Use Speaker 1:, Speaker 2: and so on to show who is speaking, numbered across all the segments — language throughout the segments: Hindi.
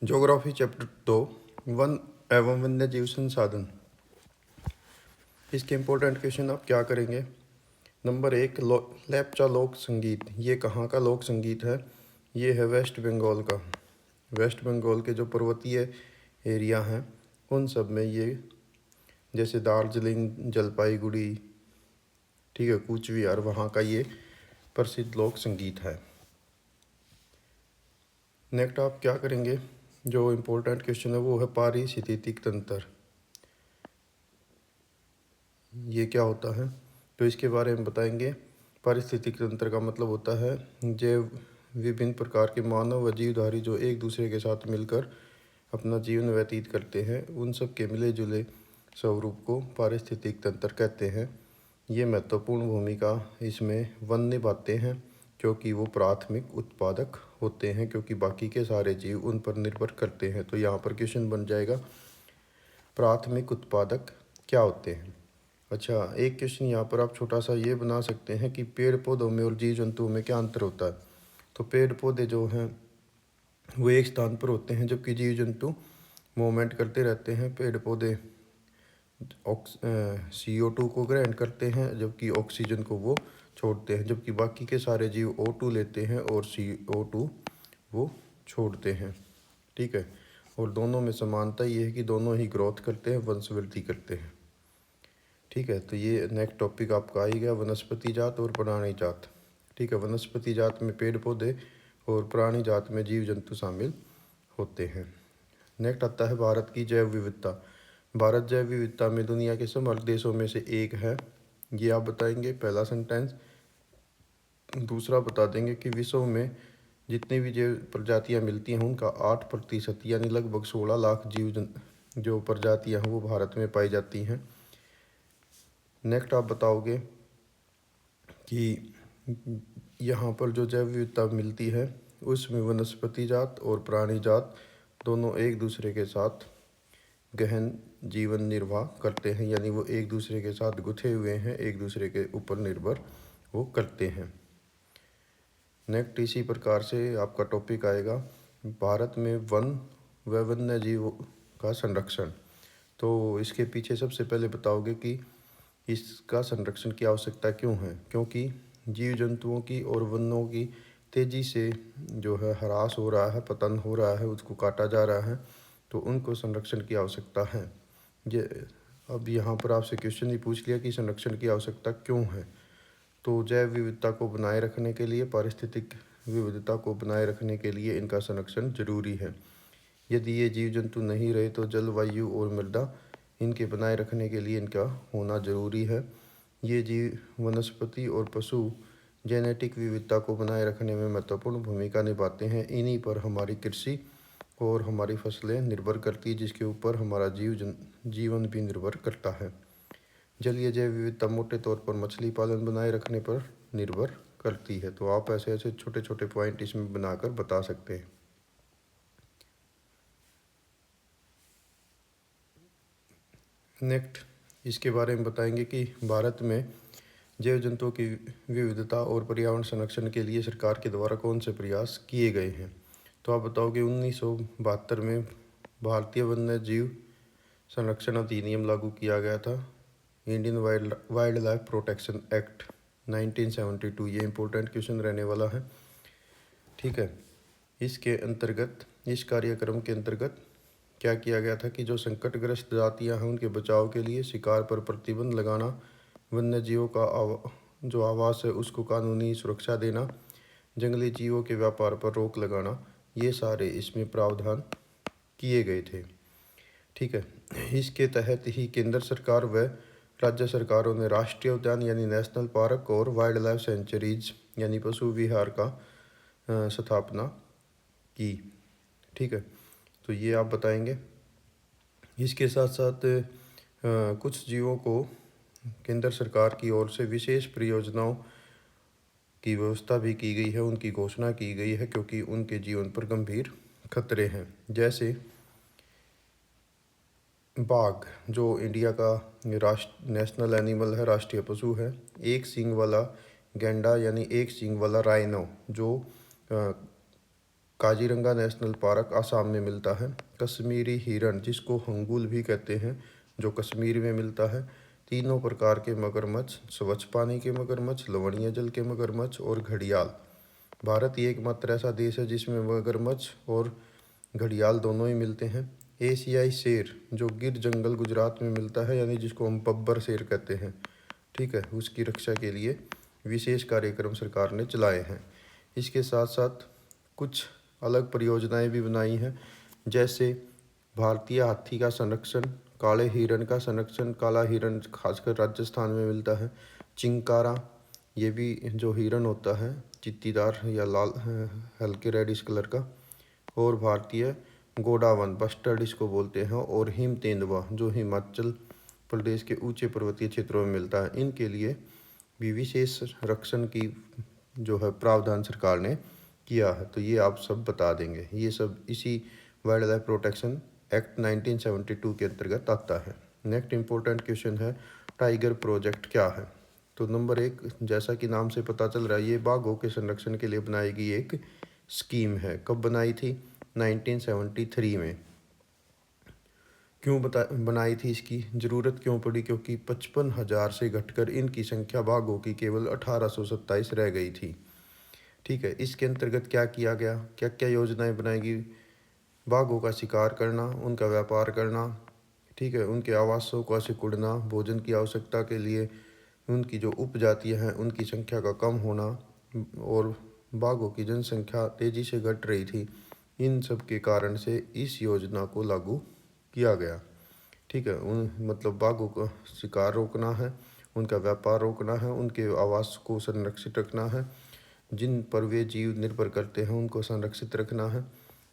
Speaker 1: ज्योग्राफी चैप्टर 2 वन एवं वन्य जीव संसाधन। इसके इम्पोर्टेंट क्वेश्चन आप क्या करेंगे। नंबर 1, लेप्चा लोक संगीत। ये कहाँ का लोक संगीत है? ये है वेस्ट बंगाल का। वेस्ट बंगाल के जो पर्वतीय एरिया हैं उन सब में ये, जैसे दार्जिलिंग, जलपाईगुड़ी, ठीक है, कूच बिहार, वहाँ का ये प्रसिद्ध लोक संगीत है। नेक्स्ट आप क्या करेंगे, जो इम्पोर्टेंट क्वेश्चन है वो है पारिस्थितिक तंत्र। ये क्या होता है, तो इसके बारे में बताएंगे। पारिस्थितिक तंत्र का मतलब होता है जैव विभिन्न प्रकार के मानव व जीवधारी जो एक दूसरे के साथ मिलकर अपना जीवन व्यतीत करते हैं, उन सब के मिले जुले स्वरूप को पारिस्थितिक तंत्र कहते हैं। ये महत्वपूर्ण भूमिका इसमें वन निभाते हैं क्योंकि वो प्राथमिक उत्पादक होते हैं, क्योंकि बाकी के सारे जीव उन पर निर्भर करते हैं। तो यहाँ पर क्वेश्चन बन जाएगा, प्राथमिक उत्पादक क्या होते हैं। अच्छा, एक क्वेश्चन यहाँ पर आप छोटा सा ये बना सकते हैं कि पेड़ पौधों में और जीव जंतुओं में क्या अंतर होता है। तो पेड़ पौधे जो हैं वो एक स्थान पर होते हैं, जबकि जीव जंतु मूवमेंट करते रहते हैं। पेड़ पौधे CO2 को ग्रहण करते हैं जबकि ऑक्सीजन को वो छोड़ते हैं, जबकि बाकी के सारे जीव O2 लेते हैं और CO2 वो छोड़ते हैं। ठीक है, और दोनों में समानता ये है कि दोनों ही ग्रोथ करते हैं, वंशवृद्धि करते हैं। ठीक है, तो ये नेक्स्ट टॉपिक आपका आ ही गया, वनस्पति जात और प्राणी जात। ठीक है, वनस्पति जात में पेड़ पौधे और प्राणी जात में जीव जंतु शामिल होते हैं। नेक्स्ट आता है भारत की जैव विविधता। भारत जैव विविधता में दुनिया के समृद्ध देशों में से एक है। ये आप बताएंगे पहला सेंटेंस। दूसरा बता देंगे कि विश्व में जितनी भी जैव प्रजातियां मिलती हैं उनका 8% यानी लगभग 16 लाख जो प्रजातियां हैं वो भारत में पाई जाती हैं। नेक्स्ट आप बताओगे कि यहाँ पर जो जैव विविधता मिलती है उसमें वनस्पति जात और प्राणी जात दोनों एक दूसरे के साथ गहन जीवन निर्वाह करते हैं, यानी वो एक दूसरे के साथ गुथे हुए हैं, एक दूसरे के ऊपर निर्भर वो करते हैं। नेक्स्ट इसी प्रकार से आपका टॉपिक आएगा, भारत में वन व वन्य जीव का संरक्षण। तो इसके पीछे सबसे पहले बताओगे कि इसका संरक्षण की आवश्यकता क्यों है। क्योंकि जीव जंतुओं की और वनों की तेज़ी से जो है ह्रास हो रहा है, पतन हो रहा है, उसको काटा जा रहा है, तो उनको संरक्षण की आवश्यकता है। ये अब यहाँ पर आपसे क्वेश्चन ही पूछ लिया कि संरक्षण की आवश्यकता क्यों है। तो जैव विविधता को बनाए रखने के लिए, पारिस्थितिक विविधता को बनाए रखने के लिए इनका संरक्षण जरूरी है। यदि ये जीव जंतु नहीं रहे तो जलवायु और मृदा इनके बनाए रखने के लिए इनका होना जरूरी है। ये जीव, वनस्पति और पशु जेनेटिक विविधता को बनाए रखने में महत्वपूर्ण भूमिका निभाते हैं। इन्हीं पर हमारी कृषि और हमारी फसलें निर्भर करती है, जिसके ऊपर हमारा जीवन भी निर्भर करता है। जलीय जैव विविधता मोटे तौर पर मछली पालन बनाए रखने पर निर्भर करती है। तो आप ऐसे ऐसे छोटे छोटे पॉइंट इसमें बनाकर बता सकते हैं। नेक्स्ट इसके बारे में बताएंगे कि भारत में जैव जंतुओं की विविधता और पर्यावरण संरक्षण के लिए सरकार के द्वारा कौन से प्रयास किए गए हैं। तो आप बताओगे 1972 में भारतीय वन्य जीव संरक्षण अधिनियम लागू किया गया था, Indian wild life protection act 1972। ये इंपॉर्टेंट क्वेश्चन रहने वाला है। ठीक है, इसके अंतर्गत, इस कार्यक्रम के अंतर्गत क्या किया गया था कि जो संकटग्रस्त जातियां हैं उनके बचाव के लिए शिकार पर प्रतिबंध लगाना, वन्य जीवों का जो आवास है उसको कानूनी सुरक्षा देना, जंगली जीवों के व्यापार पर रोक लगाना, ये सारे इसमें प्रावधान किए गए थे। ठीक है, इसके तहत ही केंद्र सरकार व राज्य सरकारों ने राष्ट्रीय उद्यान यानी नेशनल पार्क और वाइल्ड लाइफ सेंचुरीज यानी पशु विहार का स्थापना की। ठीक है, तो ये आप बताएंगे। इसके साथ साथ कुछ जीवों को केंद्र सरकार की ओर से विशेष परियोजनाओं की व्यवस्था भी की गई है, उनकी घोषणा की गई है, क्योंकि उनके जीवन पर गंभीर खतरे हैं। जैसे बाघ, जो इंडिया का नेशनल एनिमल है, राष्ट्रीय पशु है। एक सींग वाला गैंडा यानी एक सींग वाला राइनो, जो काजीरंगा नेशनल पार्क आसाम में मिलता है। कश्मीरी हिरण जिसको हंगूल भी कहते हैं जो कश्मीर में मिलता है। तीनों प्रकार के मगरमच्छ, स्वच्छ पानी के मगरमच्छ, लवणीय जल के मगरमच्छ और घड़ियाल। भारत ही एकमात्र ऐसा देश है जिसमें मगरमच्छ और घड़ियाल दोनों ही मिलते हैं। एशियाई शेर जो गिर जंगल गुजरात में मिलता है, यानी जिसको हम बब्बर शेर कहते हैं, ठीक है, उसकी रक्षा के लिए विशेष कार्यक्रम सरकार ने चलाए हैं। इसके साथ साथ कुछ अलग परियोजनाएं भी बनाई हैं, जैसे भारतीय हाथी का संरक्षण, काले हिरण का संरक्षण। काला हिरण खासकर राजस्थान में मिलता है। चिंकारा, ये भी जो हिरण होता है चित्तीदार या लाल हल्के रेडिश कलर का। और भारतीय गोडावन, बस्टर्ड इसको बोलते हैं। और हिम तेंदुआ जो हिमाचल प्रदेश के ऊंचे पर्वतीय क्षेत्रों में मिलता है। इनके लिए भी विशेष रक्षण की जो है प्रावधान सरकार ने किया है। तो ये आप सब बता देंगे। ये सब इसी वाइल्ड लाइफ प्रोटेक्शन एक्ट 1972 के अंतर्गत आता है। नेक्स्ट इम्पोर्टेंट क्वेश्चन है, टाइगर प्रोजेक्ट क्या है? तो नंबर 1, जैसा कि नाम से पता चल रहा है, ये बाघों के संरक्षण के लिए बनाई गई एक स्कीम है। कब बनाई थी? 1973 में। क्यों बनाई थी, इसकी ज़रूरत क्यों पड़ी? क्योंकि 55,000 से घटकर इनकी संख्या बाघों की केवल 1827 रह गई थी। ठीक है, इसके अंतर्गत क्या किया गया, क्या क्या योजनाएं बनाई गई? बाघों का शिकार करना, उनका व्यापार करना, ठीक है, उनके आवासों को सिकुड़ना, भोजन की आवश्यकता के लिए उनकी जो उपजातियां हैं उनकी संख्या का कम होना, और बाघों की जनसंख्या तेज़ी से घट रही थी। इन सब के कारण से इस योजना को लागू किया गया। ठीक है, मतलब बाघों का शिकार रोकना है, उनका व्यापार रोकना है, उनके आवास को संरक्षित रखना है, जिन पर वे जीव निर्भर करते हैं उनको संरक्षित रखना है,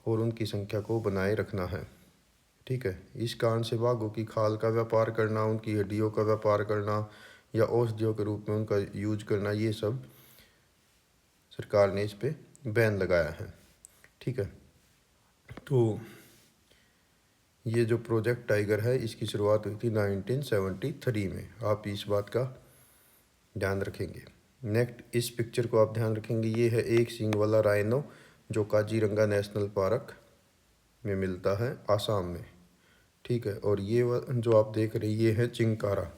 Speaker 1: और उनकी संख्या को बनाए रखना है। ठीक है, इस कारण से बाघों की खाल का व्यापार करना, उनकी हड्डियों का व्यापार करना या औषधियों के रूप में उनका यूज करना, ये सब सरकार ने इस पे बैन लगाया है। ठीक है, तो ये जो प्रोजेक्ट टाइगर है इसकी शुरुआत हुई थी 1973 में। आप इस बात का ध्यान रखेंगे। नेक्स्ट, इस पिक्चर को आप ध्यान रखेंगे। ये है एक सींग वाला राइनो जो काजीरंगा नेशनल पार्क में मिलता है आसाम में। ठीक है, और ये जो आप देख रहे हैं ये है चिंकारा।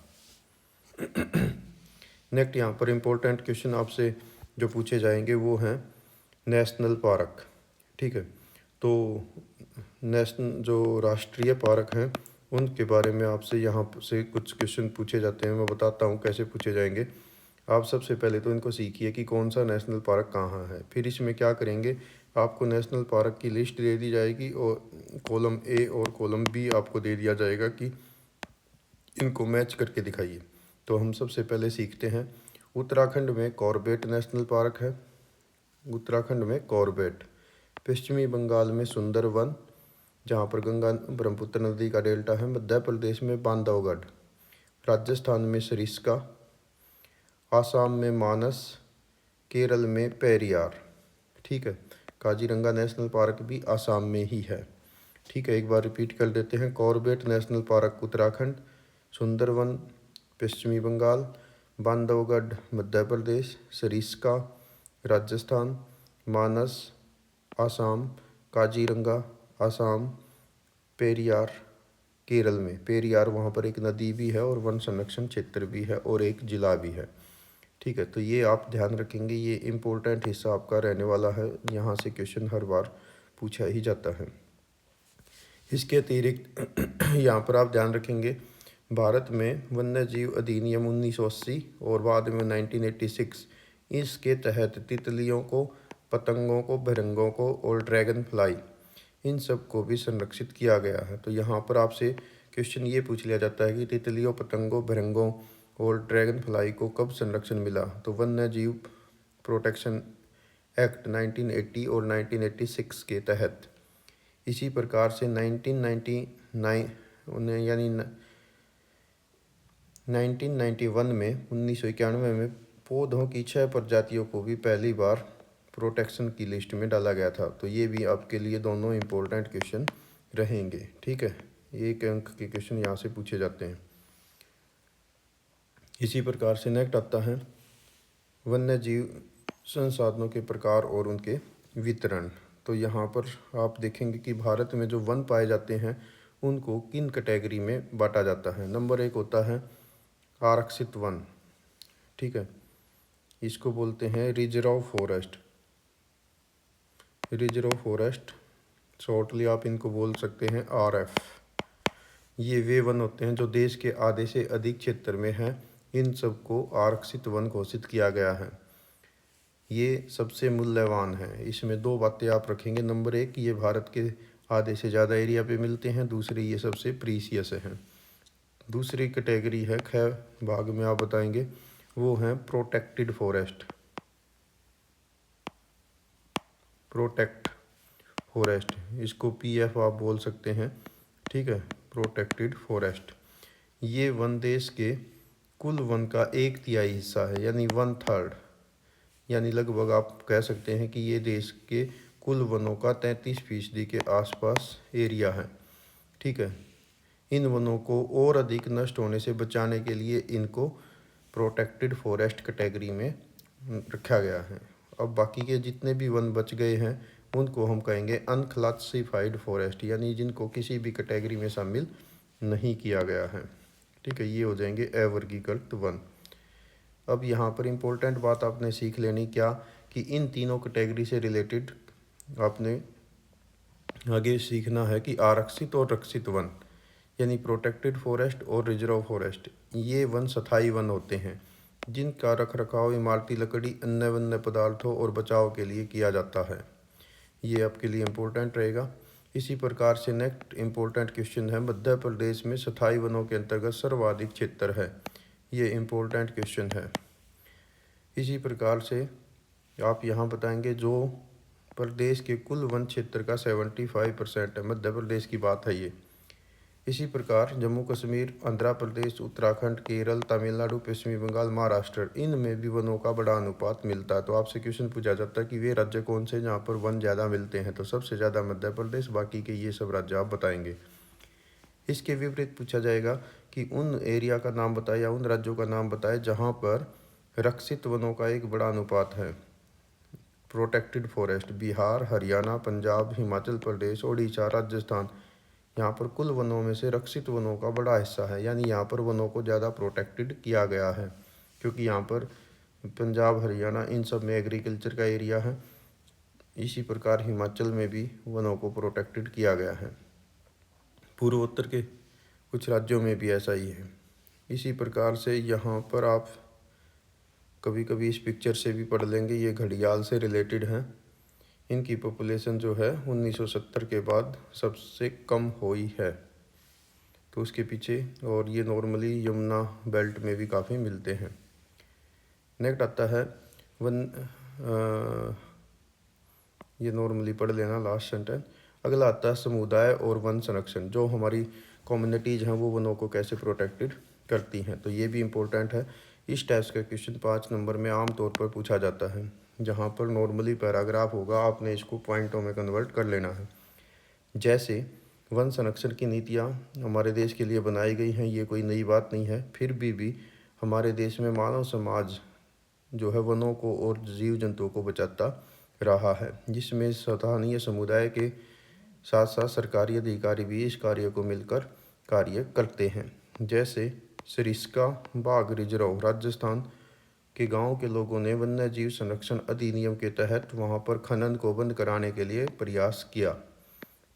Speaker 1: नेक्स्ट, यहाँ पर इम्पोर्टेंट क्वेश्चन आपसे जो पूछे जाएंगे वो हैं नेशनल पार्क। ठीक है, तो नेशनल जो राष्ट्रीय पार्क हैं उनके बारे में आपसे यहाँ से कुछ क्वेश्चन पूछे जाते हैं। मैं बताता हूँ कैसे पूछे जाएंगे। आप सबसे पहले तो इनको सीखिए कि कौन सा नेशनल पार्क कहाँ है। फिर इसमें क्या करेंगे, आपको नेशनल पार्क की लिस्ट दे दी जाएगी और कॉलम ए और कॉलम बी आपको दे दिया जाएगा कि इनको मैच करके दिखाइए। तो हम सबसे पहले सीखते हैं, उत्तराखंड में कॉर्बेट नेशनल पार्क है। उत्तराखंड में कॉर्बेट। पश्चिमी बंगाल में सुंदरवन, जहाँ पर गंगा ब्रह्मपुत्र नदी का डेल्टा है। मध्य प्रदेश में बांधवगढ़। राजस्थान में सरिस्का। आसाम में मानस। केरल में पेरियार। ठीक है, काजीरंगा नेशनल पार्क भी आसाम में ही है। ठीक है, एक बार रिपीट कर देते हैं। Corbett national park Uttarakhand, Sundarban पश्चिमी बंगाल, बांधवगढ़ मध्य प्रदेश, सरिस्का राजस्थान, मानस आसाम, काजीरंगा आसाम, पेरियार केरल में। पेरियार वहाँ पर एक नदी भी है और वन संरक्षण क्षेत्र भी है और एक जिला भी है। ठीक है, तो ये आप ध्यान रखेंगे, ये इम्पोर्टेंट हिस्सा आपका रहने वाला है। यहाँ से क्वेश्चन हर बार पूछा ही जाता है। इसके अतिरिक्त यहाँ पर आप ध्यान रखेंगे, भारत में वन्य जीव अधिनियम 1980 और बाद में 1986, इसके तहत तितलियों को, पतंगों को, भृंगों को और ड्रैगन फ्लाई, इन सब को भी संरक्षित किया गया है। तो यहाँ पर आपसे क्वेश्चन ये पूछ लिया जाता है कि तितलियों, पतंगों, भृंगों और ड्रैगन फ्लाई को कब संरक्षण मिला? तो वन्य जीव प्रोटेक्शन एक्ट 1980 और 1986 के तहत। इसी प्रकार से 1999 यानी 1991 में 1991 में पौधों की 6 प्रजातियों को भी पहली बार प्रोटेक्शन की लिस्ट में डाला गया था। तो ये भी आपके लिए दोनों इम्पोर्टेंट क्वेश्चन रहेंगे। ठीक है, 1 अंक के क्वेश्चन यहाँ से पूछे जाते हैं। इसी प्रकार से नेक्स्ट आता है वन्य जीव संसाधनों के प्रकार और उनके वितरण। तो यहाँ पर आप देखेंगे कि भारत में जो वन पाए जाते हैं उनको किन कैटेगरी में बांटा जाता है। नंबर 1 होता है आरक्षित वन, ठीक है, इसको बोलते हैं reserve forest. Reserve forest shortly आप इनको बोल सकते हैं आरएफ। ये वे वन होते हैं जो देश के आधे से अधिक क्षेत्र में हैं, इन सबको आरक्षित वन घोषित किया गया है। ये सबसे मूल्यवान है। इसमें 2 बातें आप रखेंगे। नंबर 1, ये भारत के आधे से ज़्यादा एरिया पे मिलते हैं। दूसरी, ये सबसे प्रीसियस हैं। दूसरी कैटेगरी है, ख भाग में आप बताएंगे, वो हैं प्रोटेक्टेड फॉरेस्ट। प्रोटेक्ट फॉरेस्ट, इसको पीएफ आप बोल सकते हैं, ठीक है, प्रोटेक्टेड फॉरेस्ट। ये वन देश के कुल वन का 1/3 हिस्सा है, यानी 1/3, यानी लगभग आप कह सकते हैं कि ये देश के कुल वनों का 33% के आसपास एरिया है, ठीक है। इन वनों को और अधिक नष्ट होने से बचाने के लिए इनको प्रोटेक्टेड फॉरेस्ट कैटेगरी में रखा गया है। अब बाकी के जितने भी वन बच गए हैं उनको हम कहेंगे अनक्लासिफाइड फॉरेस्ट, यानी जिनको किसी भी कैटेगरी में शामिल नहीं किया गया है, ठीक है। ये हो जाएंगे अवर्गीकृत वन। अब यहाँ पर इम्पोर्टेंट बात आपने सीख लेनी क्या, कि इन तीनों कैटेगरी से रिलेटेड आपने आगे सीखना है कि आरक्षित और रक्षित वन, यानी प्रोटेक्टेड फॉरेस्ट और रिजर्व फॉरेस्ट, ये वन स्थायी वन होते हैं जिनका रख रखाव इमारती लकड़ी, अन्य वन्य पदार्थों और बचाव के लिए किया जाता है। ये आपके लिए इम्पोर्टेंट रहेगा। इसी प्रकार से नेक्स्ट इम्पोर्टेंट क्वेश्चन है, मध्य प्रदेश में स्थायी वनों के अंतर्गत सर्वाधिक क्षेत्र है। ये इम्पोर्टेंट क्वेश्चन है। इसी प्रकार से आप यहाँ बताएंगे जो प्रदेश के कुल वन क्षेत्र का 75% है, मध्य प्रदेश की बात है ये। इसी प्रकार जम्मू कश्मीर, आंध्र प्रदेश, उत्तराखंड, केरल, तमिलनाडु, पश्चिमी बंगाल, महाराष्ट्र, इनमें भी वनों का बड़ा अनुपात मिलता है। तो आपसे क्वेश्चन पूछा जाता है कि वे राज्य कौन से जहाँ पर वन ज़्यादा मिलते हैं, तो सबसे ज़्यादा मध्य प्रदेश, बाकी के ये सब राज्य आप बताएंगे। इसके विपरीत पूछा जाएगा कि उन एरिया का नाम बताए या उन राज्यों का नाम बताए जहाँ पर रक्षित वनों का एक बड़ा अनुपात है। प्रोटेक्टेड फॉरेस्ट, बिहार, हरियाणा, पंजाब, हिमाचल प्रदेश, ओडिशा, राजस्थान, यहाँ पर कुल वनों में से रक्षित वनों का बड़ा हिस्सा है, यानी यहाँ पर वनों को ज़्यादा प्रोटेक्टेड किया गया है, क्योंकि यहाँ पर पंजाब, हरियाणा, इन सब में एग्रीकल्चर का एरिया है। इसी प्रकार हिमाचल में भी वनों को प्रोटेक्टेड किया गया है। पूर्वोत्तर के कुछ राज्यों में भी ऐसा ही है। इसी प्रकार से यहाँ पर आप कभी कभी इस पिक्चर से भी पढ़ लेंगे, ये घड़ियाल से रिलेटेड हैं। इनकी पॉपुलेशन जो है 1970 के बाद सबसे कम हुई है, तो उसके पीछे, और ये नॉर्मली यमुना बेल्ट में भी काफ़ी मिलते हैं। नेक्स्ट आता है वन, ये नॉर्मली पढ़ लेना लास्ट सेंटेंस। अगला आता है समुदाय और वन संरक्षण, जो हमारी कम्युनिटीज़ हैं वो वनों को कैसे प्रोटेक्टेड करती हैं, तो ये भी इम्पोर्टेंट है। इस टाइप का क्वेश्चन 5 नंबर में आम तौर पर पूछा जाता है, जहाँ पर नॉर्मली पैराग्राफ होगा, आपने इसको पॉइंटों में कन्वर्ट कर लेना है। जैसे वन संरक्षण की नीतियाँ हमारे देश के लिए बनाई गई हैं, ये कोई नई बात नहीं है, फिर भी हमारे देश में मानव समाज जो है वनों को और जीव जंतुओं को बचाता रहा है, जिसमें स्थानीय समुदाय के साथ साथ सरकारी अधिकारी भी इस कार्य को मिलकर कार्य करते हैं। जैसे सरिस्का बाघ रिजर्व, राजस्थान के गांव के लोगों ने वन्य जीव संरक्षण अधिनियम के तहत वहां पर खनन को बंद कराने के लिए प्रयास किया,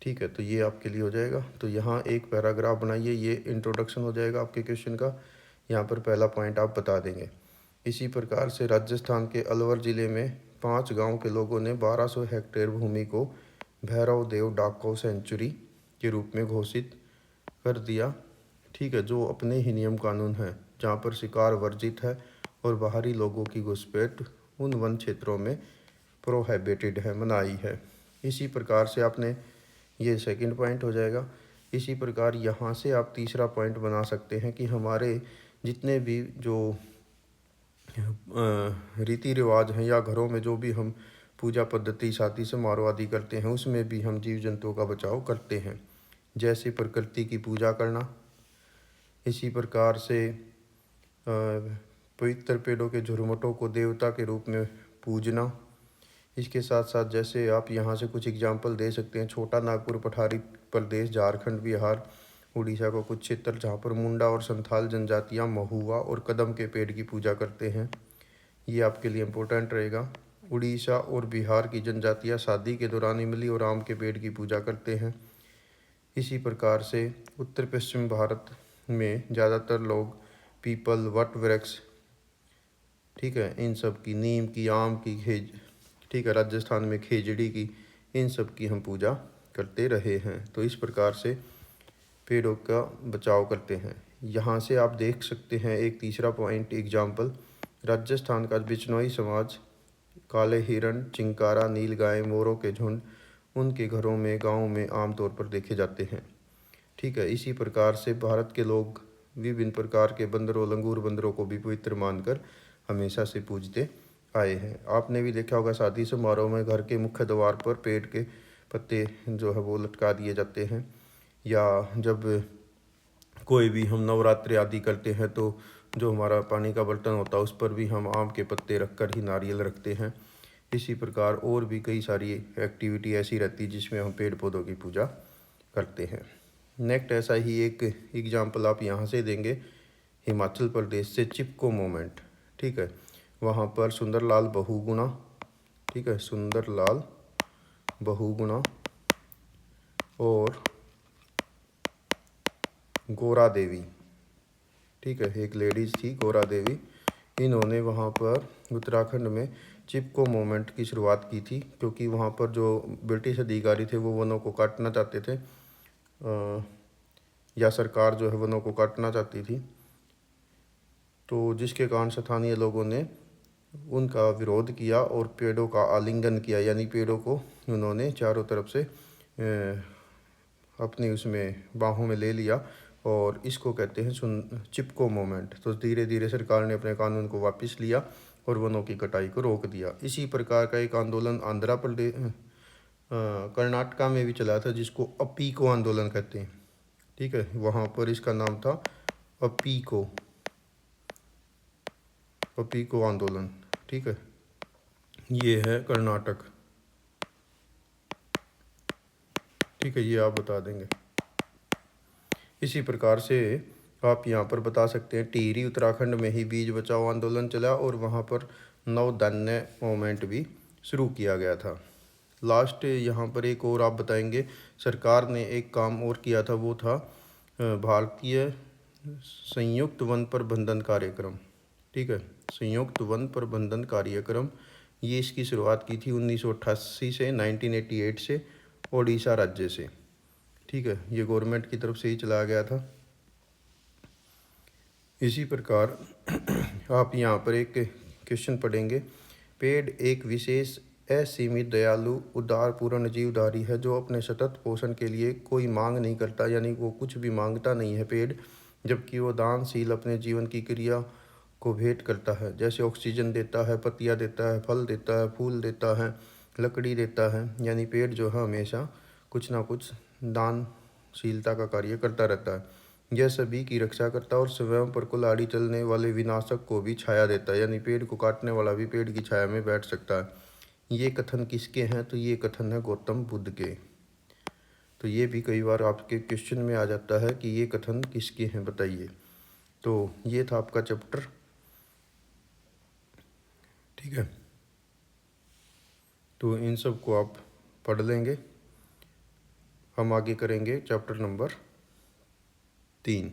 Speaker 1: ठीक है। तो ये आपके लिए हो जाएगा। तो यहाँ एक पैराग्राफ बनाइए, ये इंट्रोडक्शन हो जाएगा आपके क्वेश्चन का। यहाँ पर पहला पॉइंट आप बता देंगे। इसी प्रकार से राजस्थान के अलवर ज़िले में 5 गांव के लोगों ने 1200 हेक्टेयर भूमि को भैरव देव डाको सेंचुरी के रूप में घोषित कर दिया, ठीक है, जो अपने ही नियम कानून हैं, जहाँ पर शिकार वर्जित है और बाहरी लोगों की घुसपैठ उन वन क्षेत्रों में प्रोहिबिटेड है, मनाही है। इसी प्रकार से आपने, ये सेकंड पॉइंट हो जाएगा। इसी प्रकार यहाँ से आप तीसरा पॉइंट बना सकते हैं कि हमारे जितने भी जो रीति रिवाज हैं या घरों में जो भी हम पूजा पद्धति, शादी समारोह आदि करते हैं, उसमें भी हम जीव जंतुओं का बचाव करते हैं। जैसे प्रकृति की पूजा करना, इसी प्रकार से पवित्र पेड़ों के झुरमुटों को देवता के रूप में पूजना, इसके साथ साथ जैसे आप यहाँ से कुछ एग्जाम्पल दे सकते हैं, छोटा नागपुर पठारी प्रदेश, झारखंड, बिहार, उड़ीसा को कुछ क्षेत्र जहाँ पर मुंडा और संथाल जनजातियाँ महुआ और कदम के पेड़ की पूजा करते हैं, ये आपके लिए इम्पोर्टेंट रहेगा। उड़ीसा और बिहार की जनजातियाँ शादी के दौरान इमली और आम के पेड़ की पूजा करते हैं। इसी प्रकार से उत्तर पश्चिम भारत में ज़्यादातर लोग पीपल, वट वृक्ष, ठीक है, इन सब की, नीम की, आम की, ठीक है, राजस्थान में खेजड़ी की, इन सब की हम पूजा करते रहे हैं। तो इस प्रकार से पेड़ों का बचाव करते हैं। यहाँ से आप देख सकते हैं एक तीसरा पॉइंट एग्जाम्पल, राजस्थान का बिश्नोई समाज, काले हिरण, चिंकारा, नीलगाय, मोरों के झुंड उनके घरों में, गाँव में आमतौर पर देखे जाते हैं। ठीक है, इसी प्रकार से भारत के लोग विभिन्न प्रकार के बंदरों, लंगूर बंदरों को भी पवित्र मानकर हमेशा से पूजते आए हैं। आपने भी देखा होगा शादी समारोह में घर के मुख्य द्वार पर पेड़ के पत्ते जो है वो लटका दिए जाते हैं, या जब कोई भी हम नवरात्रि आदि करते हैं तो जो हमारा पानी का बर्तन होता है उस पर भी हम आम के पत्ते रखकर ही नारियल रखते हैं। इसी प्रकार और भी कई सारी एक्टिविटी ऐसी रहती है जिसमें हम पेड़ पौधों की पूजा करते हैं। नेक्स्ट ऐसा ही एक एग्जाम्पल आप यहाँ से देंगे, हिमाचल प्रदेश से चिपको मोमेंट। ठीक है, वहाँ पर सुंदरलाल बहुगुणा, ठीक है, सुंदरलाल बहुगुणा और गोरा देवी, ठीक है, एक लेडीज़ थी गोरा देवी, इन्होंने वहाँ पर उत्तराखंड में चिपको मूवमेंट की शुरुआत की थी, क्योंकि वहाँ पर जो ब्रिटिश अधिकारी थे वो वनों को काटना चाहते थे, या सरकार जो है वनों को काटना चाहती थी, तो जिसके कारण स्थानीय लोगों ने उनका विरोध किया और पेड़ों का आलिंगन किया, यानी पेड़ों को उन्होंने चारों तरफ से अपनी उसमें बाहों में ले लिया, और इसको कहते हैं चिपको मोमेंट। तो धीरे धीरे सरकार ने अपने कानून को वापस लिया और वनों की कटाई को रोक दिया। इसी प्रकार का एक आंदोलन आंध्र प्रदेश, कर्नाटका में भी चला था, जिसको अपीको आंदोलन कहते हैं। ठीक है, वहाँ पर इसका नाम था अपीको, अपीको आंदोलन। ठीक है, ये है कर्नाटक। ठीक है, ये आप बता देंगे। इसी प्रकार से आप यहाँ पर बता सकते हैं टिहरी उत्तराखंड में ही बीज बचाओ आंदोलन चला और वहाँ पर नवधान्य मूवमेंट भी शुरू किया गया था। लास्ट यहाँ पर एक और आप बताएंगे, सरकार ने एक काम और किया था, वो था भारतीय संयुक्त वन प्रबंधन कार्यक्रम। ठीक है, संयुक्त वन प्रबंधन कार्यक्रम, ये इसकी शुरुआत की थी 1988 से, 1988 से ओडिशा राज्य से। ठीक है, ये गवर्नमेंट की तरफ से ही चलाया गया था। इसी प्रकार आप यहाँ पर एक क्वेश्चन पढ़ेंगे, पेड़ एक विशेष असीमित दयालु उदार पूर्ण जीवधारी है जो अपने सतत पोषण के लिए कोई मांग नहीं करता, यानी वो कुछ भी मांगता नहीं है पेड़, जबकि वो दानशील अपने जीवन की क्रिया को भेंट करता है। जैसे ऑक्सीजन देता है, पत्तियाँ देता है, फल देता है, फूल देता है, लकड़ी देता है, यानी पेड़ जो है हमेशा कुछ ना कुछ दानशीलता का कार्य करता रहता है। यह सभी की रक्षा करता है और स्वयं पर कुल्हाड़ी चलने वाले विनाशक को भी छाया देता है, यानी पेड़ को काटने वाला भी पेड़ की छाया में बैठ सकता है। ये कथन किसके हैं? तो ये कथन है गौतम बुद्ध के। तो ये भी कई बार आपके क्वेश्चन में आ जाता है कि ये कथन किसके हैं, बताइए। तो ये था आपका चैप्टर। ठीक है, तो इन सब को आप पढ़ लेंगे। हम आगे करेंगे चैप्टर नंबर 3।